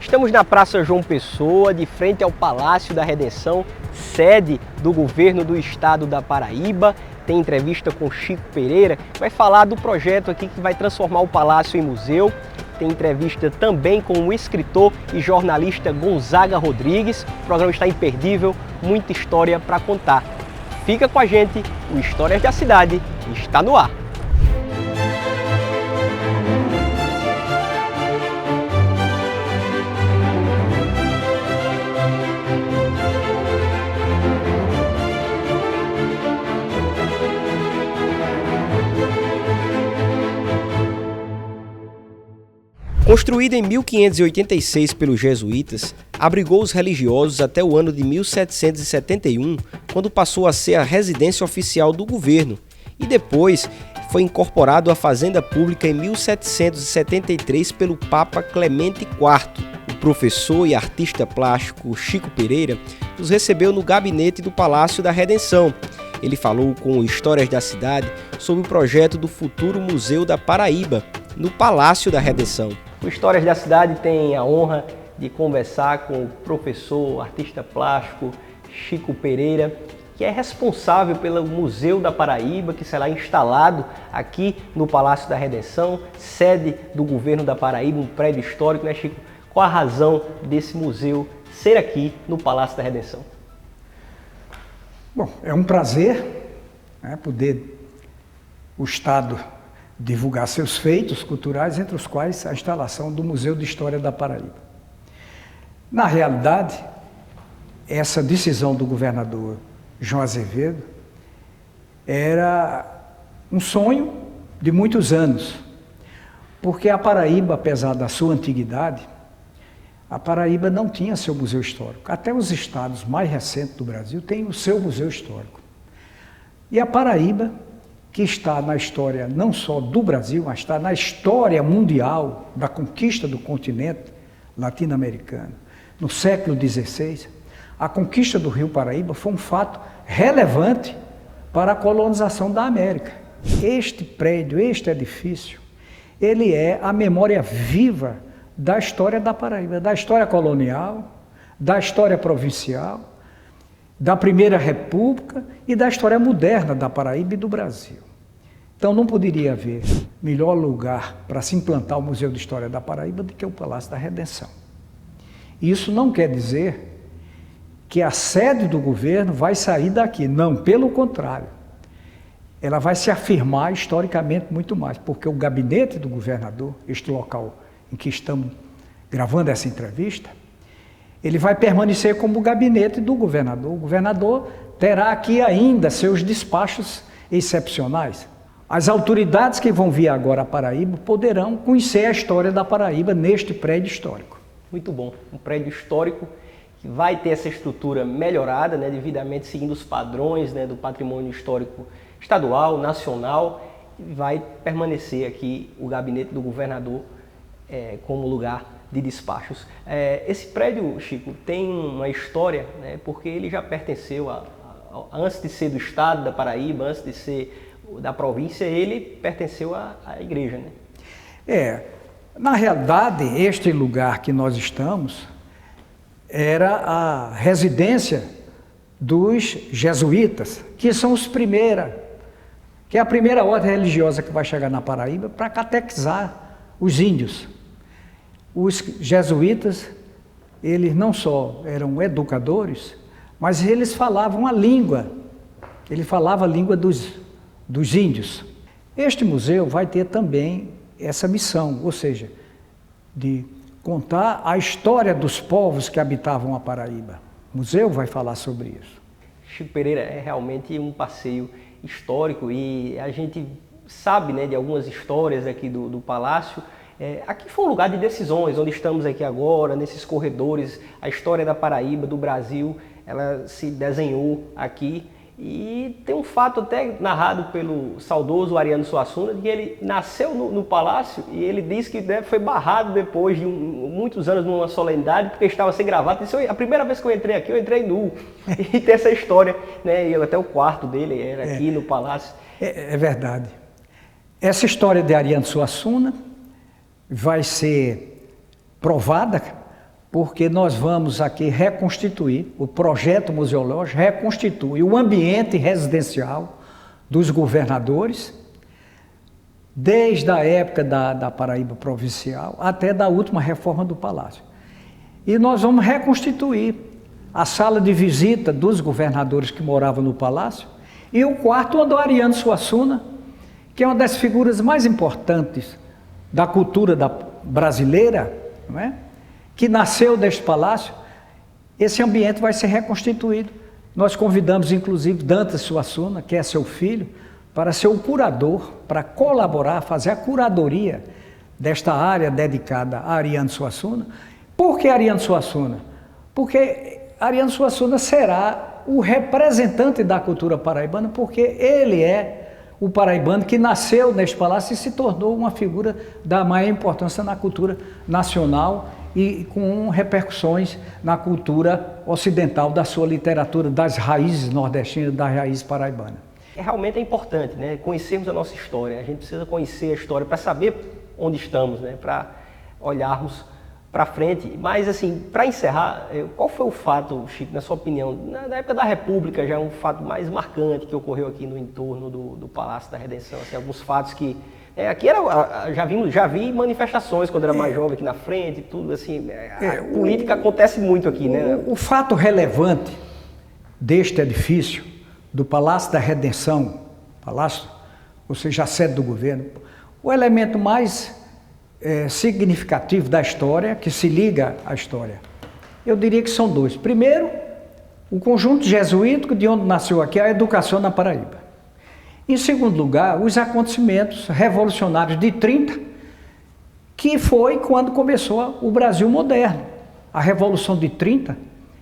Estamos na Praça João Pessoa, de frente ao Palácio da Redenção, sede do governo do estado da Paraíba. Tem entrevista com Chico Pereira, que vai falar do projeto aqui que vai transformar o palácio em museu. Tem entrevista também com o escritor e jornalista Gonzaga Rodrigues. O programa está imperdível, muita história para contar. Fica com a gente, o Histórias da Cidade está no ar. Construído em 1586 pelos jesuítas, abrigou os religiosos até o ano de 1771, quando passou a ser a residência oficial do governo, e depois foi incorporado à Fazenda Pública em 1773 pelo Papa Clemente IV. O professor e artista plástico Chico Pereira nos recebeu no gabinete do Palácio da Redenção. Ele falou com o Histórias da Cidade sobre o projeto do futuro Museu da Paraíba, no Palácio da Redenção. O Histórias da Cidade tem a honra de conversar com o professor, artista plástico Chico Pereira, que é responsável pelo Museu da Paraíba, que será instalado aqui no Palácio da Redenção, sede do governo da Paraíba, um prédio histórico, né, Chico? Qual a razão desse museu ser aqui no Palácio da Redenção? Bom, é um prazer, né, poder o Estado divulgar seus feitos culturais, entre os quais a instalação do Museu de História da Paraíba. Na realidade, essa decisão do governador João Azevedo era um sonho de muitos anos, porque a Paraíba, apesar da sua antiguidade, a Paraíba não tinha seu museu histórico. Até os estados mais recentes do Brasil têm o seu museu histórico. E a Paraíba, que está na história não só do Brasil, mas está na história mundial da conquista do continente latino-americano. No século XVI, a conquista do Rio Paraíba foi um fato relevante para a colonização da América. Este prédio, este edifício, ele é a memória viva da história da Paraíba, da história colonial, da história provincial, da Primeira República e da história moderna da Paraíba e do Brasil. Então não poderia haver melhor lugar para se implantar o Museu de História da Paraíba do que o Palácio da Redenção. Isso não quer dizer que a sede do governo vai sair daqui, não, pelo contrário. Ela vai se afirmar historicamente muito mais, porque o gabinete do governador, este local em que estamos gravando essa entrevista, ele vai permanecer como o gabinete do governador. O governador terá aqui ainda seus despachos excepcionais. As autoridades que vão vir agora à Paraíba poderão conhecer a história da Paraíba neste prédio histórico. Muito bom, um prédio histórico que vai ter essa estrutura melhorada, né, devidamente seguindo os padrões, né, do patrimônio histórico estadual, nacional, e vai permanecer aqui o gabinete do governador como lugar de despachos. Esse prédio, Chico, tem uma história, né, porque ele já pertenceu antes de ser do estado da Paraíba, antes de ser da província, ele pertenceu à igreja, né? Na realidade, este lugar que nós estamos era a residência dos jesuítas, que são os primeiros, que é a primeira ordem religiosa que vai chegar na Paraíba para catequizar os índios. Os jesuítas, eles não só eram educadores, mas eles falavam a língua, ele falava a língua dos índios. Este museu vai ter também essa missão, ou seja, de contar a história dos povos que habitavam a Paraíba. O museu vai falar sobre isso. Chico Pereira, é realmente um passeio histórico e a gente sabe, né, de algumas histórias aqui do Palácio. Aqui foi um lugar de decisões, onde estamos aqui agora, nesses corredores. A história da Paraíba, do Brasil, ela se desenhou aqui. E tem um fato até narrado pelo saudoso Ariano Suassuna, de que ele nasceu no palácio e ele disse que foi barrado depois de muitos anos numa solenidade, porque estava sem gravata. Disse, a primeira vez que eu entrei aqui, eu entrei nu. E tem essa história, né? E até o quarto dele era aqui no palácio. É verdade. Essa história de Ariano Suassuna vai ser provada porque nós vamos aqui reconstituir, o projeto museológico reconstitui o ambiente residencial dos governadores, desde a época da Paraíba provincial até da última reforma do Palácio. E nós vamos reconstituir a sala de visita dos governadores que moravam no Palácio e o quarto onde o Ariano Suassuna, que é uma das figuras mais importantes da cultura brasileira, não é? Que nasceu deste palácio. Esse ambiente vai ser reconstituído. Nós convidamos, inclusive, Dantas Suassuna, que é seu filho, para ser o curador, para colaborar, fazer a curadoria desta área dedicada a Ariano Suassuna. Por que Ariano Suassuna? Porque Ariano Suassuna será o representante da cultura paraibana, porque ele é o paraibano que nasceu neste palácio e se tornou uma figura da maior importância na cultura nacional e com repercussões na cultura ocidental da sua literatura, das raízes nordestinas, das raízes paraibanas. Realmente é importante, né, conhecermos a nossa história. A gente precisa conhecer a história para saber onde estamos, né, para olharmos para frente. Mas, assim, para encerrar, qual foi o fato, Chico, na sua opinião, na época da República, já é um fato mais marcante que ocorreu aqui no entorno do Palácio da Redenção? Assim, alguns fatos que... aqui já vi manifestações quando era mais jovem aqui na frente, tudo assim, a política acontece muito aqui, né? O fato relevante deste edifício, do Palácio da Redenção, palácio, ou seja, a sede do governo, o elemento mais significativo da história, que se liga à história, eu diria que são dois. Primeiro, o conjunto jesuítico de onde nasceu aqui a educação na Paraíba. Em segundo lugar, os acontecimentos revolucionários de 30, que foi quando começou o Brasil moderno. A Revolução de 30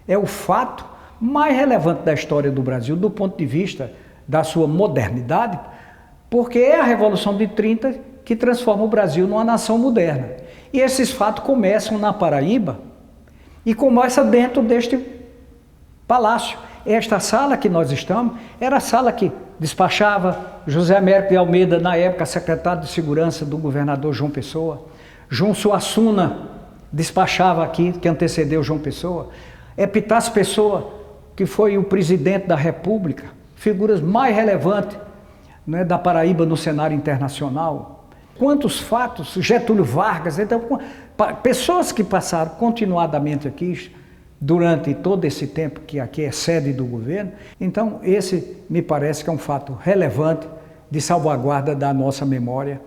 é o fato mais relevante da história do Brasil, do ponto de vista da sua modernidade, porque é a Revolução de 30 que transforma o Brasil numa nação moderna. E esses fatos começam na Paraíba e começam dentro deste palácio. Esta sala que nós estamos era a sala que despachava José Américo de Almeida, na época secretário de Segurança do governador João Pessoa. João Suassuna despachava aqui, que antecedeu João Pessoa. Epitácio Pessoa, que foi o presidente da República, figuras mais relevantes, né, da Paraíba no cenário internacional. Quantos fatos, Getúlio Vargas, então, pessoas que passaram continuadamente aqui, durante todo esse tempo que aqui é sede do governo. Então, esse me parece que é um fato relevante de salvaguarda da nossa memória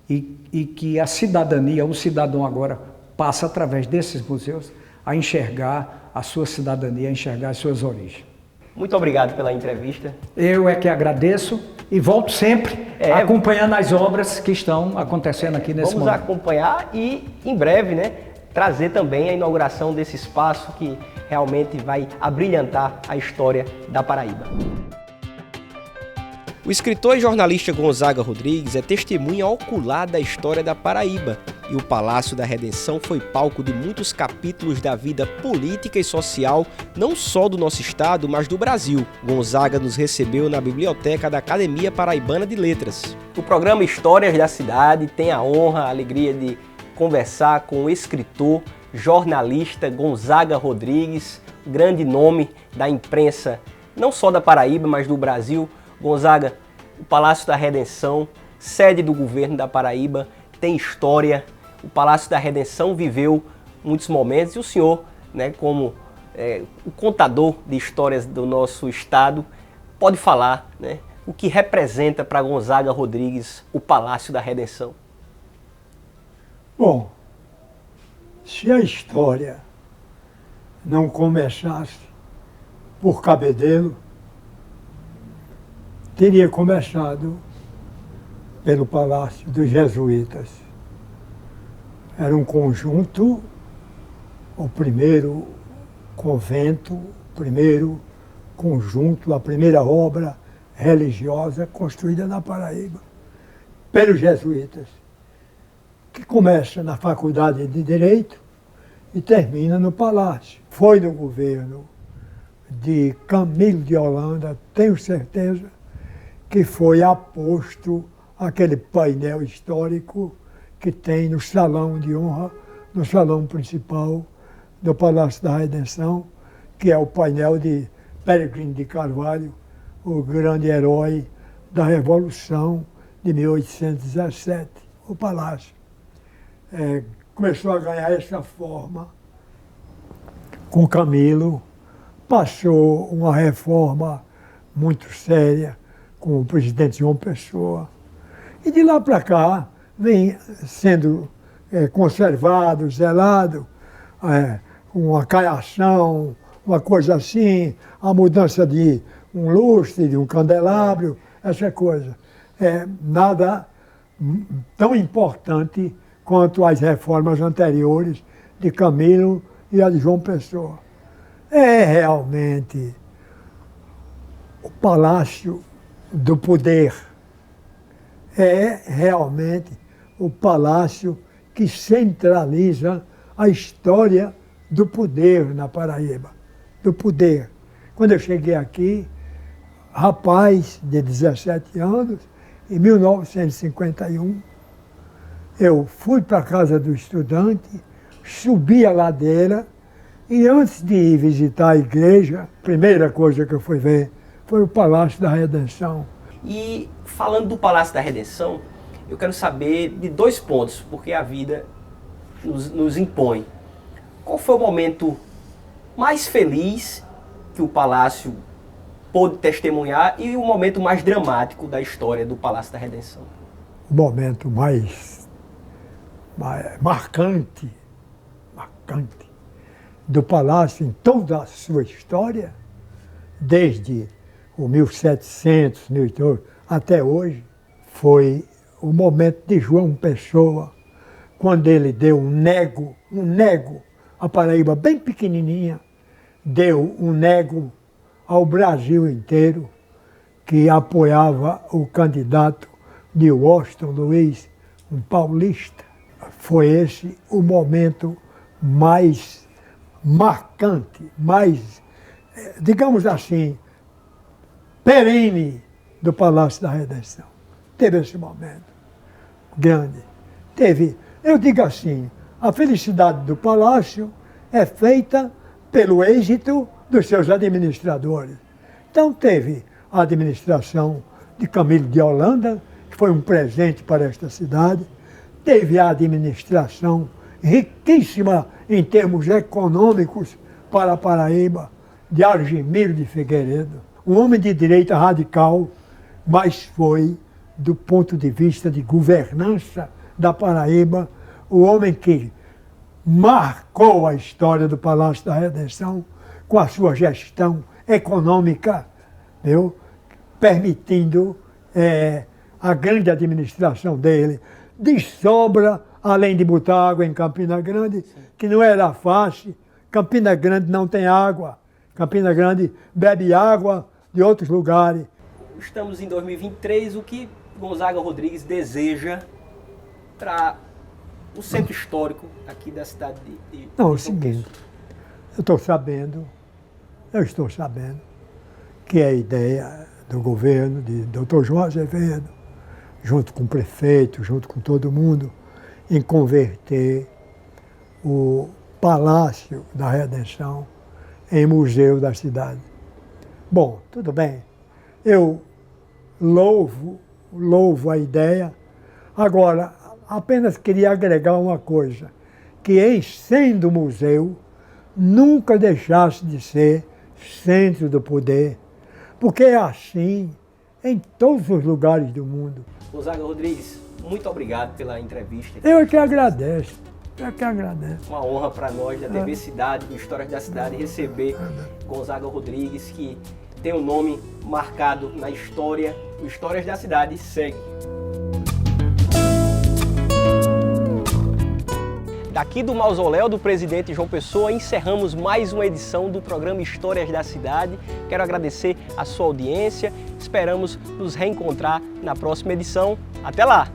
e que a cidadania, o cidadão agora passa através desses museus a enxergar a sua cidadania, a enxergar as suas origens. Muito obrigado pela entrevista. Eu é que agradeço e volto sempre acompanhando as obras que estão acontecendo aqui nesse momento. Vamos acompanhar e, em breve, né, trazer também a inauguração desse espaço que realmente vai abrilhantar a história da Paraíba. O escritor e jornalista Gonzaga Rodrigues é testemunha ocular da história da Paraíba, e o Palácio da Redenção foi palco de muitos capítulos da vida política e social, não só do nosso estado, mas do Brasil. Gonzaga nos recebeu na biblioteca da Academia Paraibana de Letras. O programa Histórias da Cidade tem a honra, a alegria de conversar com o escritor, jornalista Gonzaga Rodrigues, grande nome da imprensa, não só da Paraíba, mas do Brasil. Gonzaga, o Palácio da Redenção, sede do governo da Paraíba, tem história. O Palácio da Redenção viveu muitos momentos e o senhor, né, como o contador de histórias do nosso estado, pode falar, né, o que representa para Gonzaga Rodrigues o Palácio da Redenção. Bom, se a história não começasse por Cabedelo, teria começado pelo Palácio dos Jesuítas. Era um conjunto, o primeiro convento, o primeiro conjunto, a primeira obra religiosa construída na Paraíba pelos jesuítas, que começa na Faculdade de Direito e termina no Palácio. Foi no governo de Camilo de Holanda, tenho certeza, que foi aposto aquele painel histórico que tem no Salão de Honra, no salão principal do Palácio da Redenção, que é o painel de Peregrino de Carvalho, o grande herói da Revolução de 1817, o palácio. Começou a ganhar essa forma com Camilo, passou uma reforma muito séria com o presidente João Pessoa, e de lá para cá vem sendo conservado, zelado, uma caiação, uma coisa assim, a mudança de um lustre, de um candelabro, essa coisa. Nada tão importante quanto as reformas anteriores de Camilo e a de João Pessoa. É realmente o Palácio do Poder. É realmente o palácio que centraliza a história do poder na Paraíba. Do poder. Quando eu cheguei aqui, rapaz de 17 anos, em 1951, eu fui para a casa do estudante, subi a ladeira e antes de ir visitar a igreja, a primeira coisa que eu fui ver foi o Palácio da Redenção. E falando do Palácio da Redenção, eu quero saber de 2 pontos, porque a vida nos impõe. Qual foi o momento mais feliz que o Palácio pôde testemunhar e o momento mais dramático da história do Palácio da Redenção? O momento mais marcante do Palácio em toda a sua história, desde o 1700, 1800 até hoje, foi o momento de João Pessoa, quando ele deu um nego, a Paraíba bem pequenininha, deu um nego ao Brasil inteiro, que apoiava o candidato de Washington Luiz, um paulista. Foi esse o momento mais marcante, mais, digamos assim, perene do Palácio da Redenção. Teve esse momento grande. Eu digo assim, a felicidade do Palácio é feita pelo êxito dos seus administradores. Então teve a administração de Camilo de Holanda, que foi um presente para esta cidade, teve a administração riquíssima em termos econômicos para a Paraíba, de Argemiro de Figueiredo, um homem de direita radical, mas foi, do ponto de vista de governança da Paraíba, o homem que marcou a história do Palácio da Redenção com a sua gestão econômica, viu? Permitindo a grande administração dele, de sobra, além de botar água em Campina Grande, que não era fácil. Campina Grande não tem água. Campina Grande bebe água de outros lugares. Estamos em 2023, o que Gonzaga Rodrigues deseja para o centro histórico aqui da cidade de Não, é o seguinte, eu estou sabendo que a ideia do governo, de Dr. João Azevedo, junto com o prefeito, junto com todo mundo, em converter o Palácio da Redenção em museu da cidade. Bom, tudo bem, eu louvo a ideia. Agora, apenas queria agregar uma coisa, que em sendo museu, nunca deixasse de ser centro do poder, porque é assim em todos os lugares do mundo. Gonzaga Rodrigues, muito obrigado pela entrevista. Eu que agradeço. Uma honra para nós da TV Cidade, do Histórias da Cidade, receber Gonzaga Rodrigues, que tem um nome marcado na história. O Histórias da Cidade segue. Daqui do mausoléu do presidente João Pessoa, encerramos mais uma edição do programa Histórias da Cidade. Quero agradecer a sua audiência. Esperamos nos reencontrar na próxima edição. Até lá!